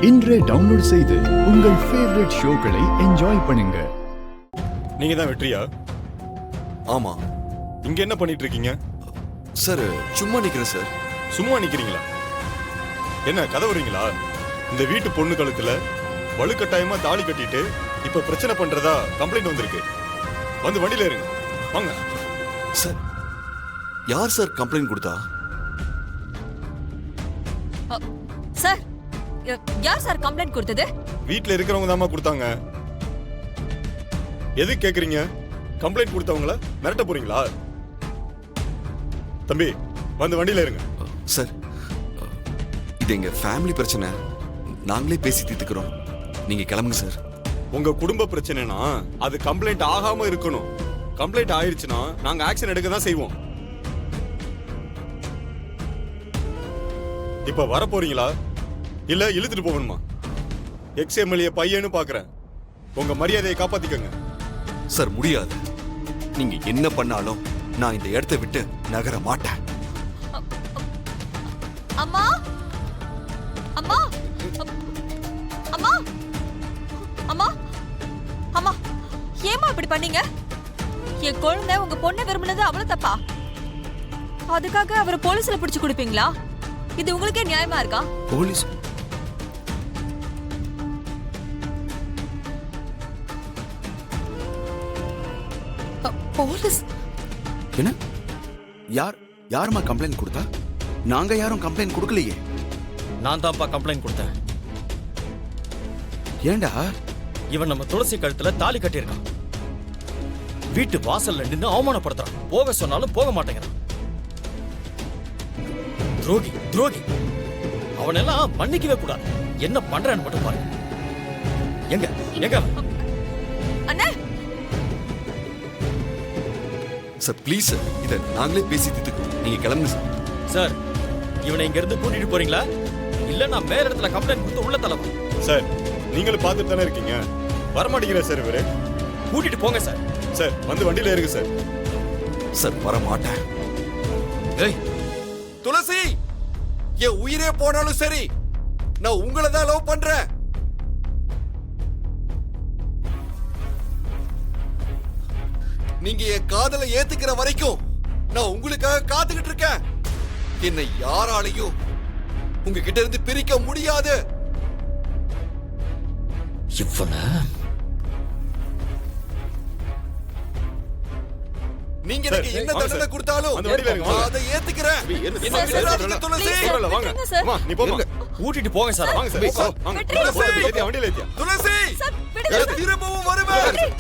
இன்றே டவுன்லோட் செய்து உங்கள் ஃபேவரட் ஷோக்களை என்ஜாய் பண்ணுங்க. நீங்க தான் வெற்றியா? ஆமா. இங்க என்ன பண்ணிட்டு இருக்கீங்க? சார் சும்மா நிக்கிறேன் சார். சும்மா நிக்கிறீங்களா? என்ன கதவுறீங்களா? இந்த வீட்டு பொண்ணு கழுத்துல வலுக்கட்டாயமா தாலி கட்டிட்டு இப்ப பிரச்சனை பண்றதா கம்ப்ளைண்ட் வந்திருக்கு. வந்து வண்டியில இருங்க. வாங்க. சார் யார் சார் கம்ப்ளைண்ட் கொடுத்தா? சார் யார் சார் கம்ப்ளைண்ட் கொடுத்தது? வீட்ல இருக்கிறவங்க தாமா கொடுத்தாங்க. எது கேக்குறீங்க? கம்ப்ளைண்ட் கொடுத்தவங்கள மிரட்ட போறீங்களா? தம்பி வந்து வண்டியில இருங்க. சார் இது எங்க ஃபேமிலி பிரச்சனை, நாங்களே பேசி தீர்த்துக்கிறோம். நீங்க கிளம்புங்க சார். உங்க குடும்ப பிரச்சனைனா அது கம்ப்ளைண்ட் ஆகாம இருக்கணும். கம்ப்ளைண்ட் ஆயிருச்சுன்னா நாங்க ஆக்ஷன் எடுக்க தான் செய்வோம். இப்ப வர போறீங்களா இல்ல இழுத்துட்டு போகணுமா? எக்ஸ்எம்எல்ஏ பையன்னு பாக்குறேன். உங்க மரியாதையை காப்பாத்திக்கங்க. சார் முடியாது. நீங்க என்ன பண்ணாலும் நான் இந்த இடத்தை விட்டு நகர மாட்டேன். அம்மா அம்மா அம்மா அம்மா அம்மா ஏமா இப்படி பண்ணீங்க? என் குழந்தை உங்க பொண்ணை விரும்பினது அவ்வளவு தப்பா? அதுக்காக அவரை போலீஸ்ல பிடிச்சு கொடுப்பீங்களா? இது உங்களுக்கே நியாயமா இருக்கா? போலீஸ்? போலீஸ் என்ன? யாருமா கம்ப்ளைண்ட் கொடுத்தா? நாங்க யாரும் கம்ப்ளைண்ட் கொடுக்கலையே. நான் தான்ப்பா கம்ப்ளைண்ட் கொடுத்தேன். ஏண்டா? இவன் நம்ம துளசி கழுத்துல தாலி கட்டியிருக்கான். வீட்டு வாசல்ல நின்று அவமானப்படுத்துறான். போக சொன்னாலும் போக மாட்டேங்கிறான். துரோகி துரோகி. அவனெல்லாம் மன்னிக்கவே கூடாது. என்ன பண்றான்னு மட்டும் பாருங்க. எங்க எங்க அண்ணே? சார் ப்ளீஸ் சார், இதை நாங்களே பேசி தீர்த்துக்கிறோம். நீங்க கிளம்புங்க சார். சார் இவனை இங்க இருந்து கூட்டிட்டு போறீங்களா இல்ல நான் வேற இடத்துல கம்ப்ளைண்ட் கொடுத்து உள்ள தள்ளவா? சார் நீங்களும் பார்த்துட்டு தானே இருக்கீங்க. வரமாட்டேங்கிற சார் இவரு. கூட்டிட்டு போங்க சார். சார் வந்து வண்டியில இருங்க சார். சார் வர மாட்டேன். ஏய் துளசி, என் உயிரே போனாலும் சரி, நான் உங்களை தான் லவ் பண்றேன். நீங்க என் காதலை ஏத்துக்கிற வரைக்கும் நான் உங்களுக்காக காத்துக்கிட்டு இருக்கேன். என்னை யாராலையும் உங்ககிட்ட இருந்து பிரிக்க முடியாது. இவனை நீங்க எனக்கு என்ன தண்டனை கொடுத்தாலும் அந்த வண்டியில இருங்க, வாங்க. அதை ஏத்துக்கிறேன். என்ன விடாதீங்க துளசி. பரவாயில்ல, வாங்க. விட்டுருங்க சார். அம்மா, நீ போமா. கூட்டிட்டு போங்க சார். வாங்க சார். வாங்க. வெற்றி. ஏத்தியா, வண்டியில ஏத்தியா. துளசி, சார், விடுங்க நான் சார். திரும்பவும் வருவேன்.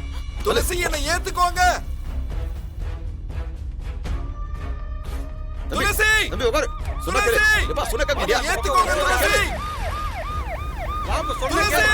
துளசி என்னை ஏத்துக்கோங்க. துளசி, தம்பி உட்காரு. துளசி, சொன்னா கேக்குறியா? ஏத்துக்கோங்க துளசி. துளசி,